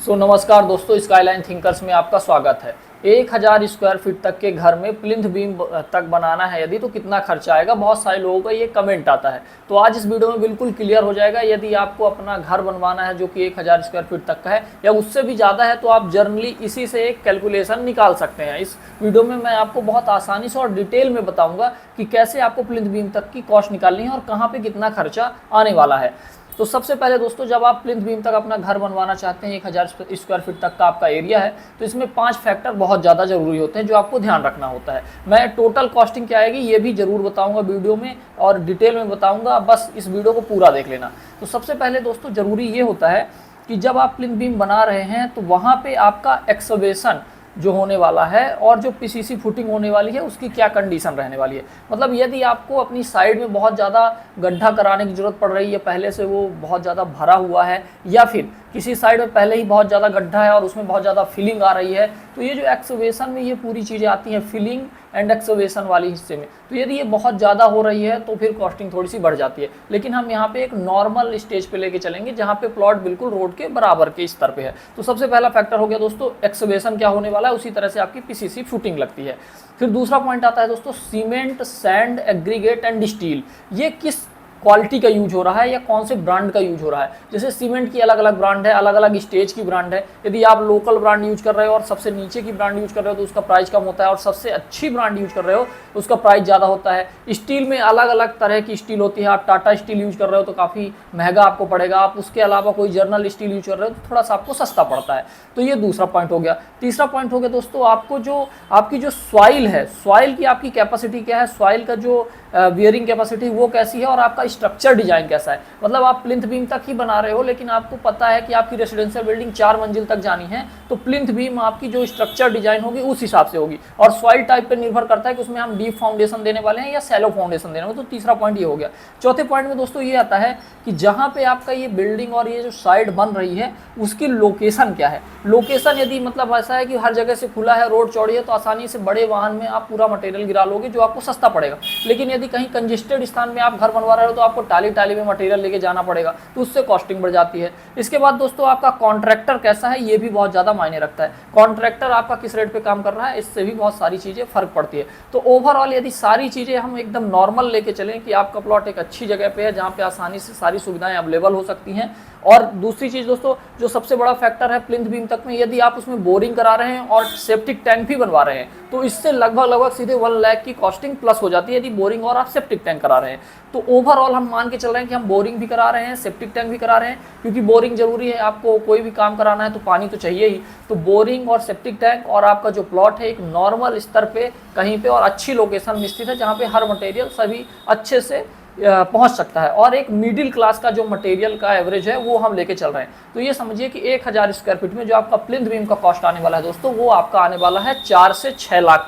नमस्कार दोस्तों, skyline thinkers में आपका स्वागत है। 1000 स्क्वायर फीट तक के घर में प्लिंथ बीम तक बनाना है यदि, तो कितना खर्चा आएगा। बहुत सारे लोगों का ये कमेंट आता है, तो आज इस वीडियो में बिल्कुल क्लियर हो जाएगा। यदि आपको अपना घर बनवाना है जो कि 1000 स्क्वायर फीट तक का है या उससे भी ज़्यादा है, तो आप जर्नली इसी से एक कैलकुलेशन निकाल सकते हैं। इस वीडियो में मैं आपको बहुत आसानी से और डिटेल में बताऊँगा कि कैसे आपको प्लिंथ बीम तक की कॉस्ट निकालनी है और कहाँ पर कितना खर्चा आने वाला है। तो सबसे पहले दोस्तों, जब आप प्लिंथ बीम तक अपना घर बनवाना चाहते हैं, 1000 स्क्वायर फीट तक का आपका एरिया है, तो इसमें 5 फैक्टर बहुत ज़्यादा ज़रूरी होते हैं जो आपको ध्यान रखना होता है। मैं टोटल कॉस्टिंग क्या आएगी ये भी ज़रूर बताऊंगा वीडियो में और डिटेल में बताऊंगा, बस इस वीडियो को पूरा देख लेना। तो सबसे पहले दोस्तों ज़रूरी ये होता है कि जब आप प्लिंथ बीम बना रहे हैं तो वहाँ पर आपका एक्सकवेशन जो होने वाला है और जो पीसीसी फुटिंग होने वाली है उसकी क्या कंडीशन रहने वाली है। मतलब यदि आपको अपनी साइड में बहुत ज़्यादा गड्ढा कराने की ज़रूरत पड़ रही है, पहले से वो बहुत ज़्यादा भरा हुआ है, या फिर किसी साइड में पहले ही बहुत ज़्यादा गड्ढा है और उसमें बहुत ज़्यादा फिलिंग आ रही है, तो ये जो एक्सकवेशन में ये पूरी चीज़ें आती हैं फिलिंग एंड एक्सकवेशन वाली हिस्से में, तो यदि ये बहुत ज़्यादा हो रही है तो फिर कॉस्टिंग थोड़ी सी बढ़ जाती है। लेकिन हम यहाँ पे एक नॉर्मल स्टेज पे लेके चलेंगे जहाँ पे प्लॉट बिल्कुल रोड के बराबर के स्तर पे है। तो सबसे पहला फैक्टर हो गया दोस्तों एक्सकवेशन क्या होने वाला है, उसी तरह से आपकी पीसीसी फुटिंग लगती है। फिर दूसरा पॉइंट आता है दोस्तों cement, sand, aggregate and steel. ये किस क्वालिटी का यूज हो रहा है या कौन से ब्रांड का यूज हो रहा है। जैसे सीमेंट की अलग अलग ब्रांड है, अलग अलग स्टेज की ब्रांड है। यदि आप लोकल ब्रांड यूज कर रहे हो और सबसे नीचे की ब्रांड यूज कर रहे हो तो उसका प्राइस कम होता है, और सबसे अच्छी ब्रांड यूज कर रहे हो तो उसका प्राइस ज़्यादा होता है। स्टील में अलग अलग तरह की स्टील होती है। आप टाटा स्टील यूज कर रहे हो तो काफ़ी महंगा आपको पड़ेगा, आप उसके अलावा कोई जर्नल स्टील यूज कर रहे हो तो थोड़ा सा आपको सस्ता पड़ता है। तो ये दूसरा पॉइंट हो गया। तीसरा पॉइंट हो गया दोस्तों, आपको जो आपकी जो सॉइल है, सॉइल की आपकी कैपेसिटी क्या है, सॉइल का जो बियरिंग कैपेसिटी वो कैसी है, और आपका स्ट्रक्चर डिजाइन कैसा है। मतलब आप प्लिंथ बीम तक ही बना रहे हो लेकिन आपको पता है कि आपकी रेसिडेंशियल बिल्डिंग 4 मंजिल तक जानी है, तो प्लिंथ बीम आपकी जो स्ट्रक्चर डिजाइन होगी उस हिसाब से होगी। और सॉइल टाइप पर निर्भर करता है कि उसमें हम डीप फाउंडेशन देने वाले हैं या सैलो फाउंडेशन देने वाले। तो तीसरा पॉइंट ये हो गया। चौथे पॉइंट में दोस्तों ये आता है कि जहाँ पे आपका ये बिल्डिंग और ये जो साइड बन रही है उसकी लोकेशन क्या है। लोकेशन यदि मतलब ऐसा है कि हर जगह से खुला है, रोड चौड़ी है, तो आसानी से बड़े वाहन में आप पूरा मटेरियल गिरा लोगे जो आपको सस्ता पड़ेगा। लेकिन यदि कहीं कंजेस्टेड स्थान में आप घर बनवा रहे हो तो आपको टाली टाली में मटेरियल लेके जाना पड़ेगा, तो उससे कॉस्टिंग बढ़ जाती है। इसके बाद दोस्तों आपका कॉन्ट्रैक्टर कैसा है ये भी बहुत ज़्यादा मायने रखता है। कॉन्ट्रैक्टर आपका किस रेट पे काम कर रहा है, इससे भी बहुत सारी चीज़ें फर्क पड़ती है। तो ओवरऑल यदि सारी चीज़ें हम एकदम नॉर्मल लेके चलें कि आपका प्लॉट एक अच्छी जगह पे है जहाँ पे आसानी से सारी सुविधाएं अवेलेबल हो सकती हैं। और दूसरी चीज़ दोस्तों जो सबसे बड़ा फैक्टर है प्लिंथ बीम तक में, यदि आप उसमें बोरिंग करा रहे हैं और सेप्टिक टैंक भी बनवा रहे हैं तो इससे लगभग सीधे 1 लाख की कॉस्टिंग प्लस हो जाती है यदि बोरिंग और आप सेप्टिक टैंक करा रहे हैं। तो ओवरऑल हम मान के चल रहे हैं कि हम बोरिंग भी करा रहे हैं, सेप्टिक टैंक भी करा रहे हैं, क्योंकि बोरिंग जरूरी है। आपको कोई भी काम कराना है तो पानी तो चाहिए ही। तो बोरिंग और सेप्टिक टैंक और आपका जो प्लॉट है एक नॉर्मल स्तर पे कहीं पे और अच्छी लोकेशन में स्थित है जहाँ पे हर मटेरियल सभी अच्छे से पहुंच सकता है, और एक मिडिल क्लास का जो मटेरियल का एवरेज है वो हम लेके चल रहे हैं। तो ये समझिए कि 1000 स्क्वायर फीट में जो आपका प्लिंथ बीम का कॉस्ट आने वाला है दोस्तों, वो आपका आने वाला है 4 से 6 लाख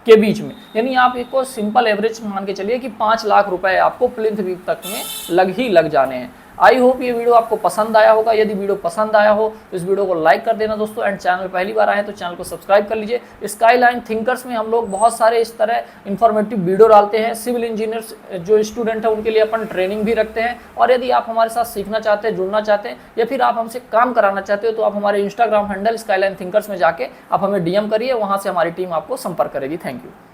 के बीच में। यानी आप एक को सिंपल एवरेज मान के चलिए कि 5 लाख रुपए आपको प्लिंथ बीम तक में लग जाने हैं। आई होप ये वीडियो आपको पसंद आया होगा। यदि वीडियो पसंद आया हो तो इस वीडियो को लाइक कर देना दोस्तों, एंड चैनल पहली बार आए हैं तो चैनल को सब्सक्राइब कर लीजिए। स्काईलाइन थिंकर्स में हम लोग बहुत सारे इस तरह इन्फॉर्मेटिव वीडियो डालते हैं। सिविल इंजीनियर्स जो स्टूडेंट है उनके लिए अपन ट्रेनिंग भी रखते हैं, और यदि आप हमारे साथ सीखना चाहते हैं, जुड़ना चाहते हैं, या फिर आप हमसे काम कराना चाहते हो तो आप हमारे इंस्टाग्राम हैंडल स्काईलाइन थिंकर्स में जाके आप हमें DM करिए, वहाँ से हमारी टीम आपको संपर्क करेगी। Thank you.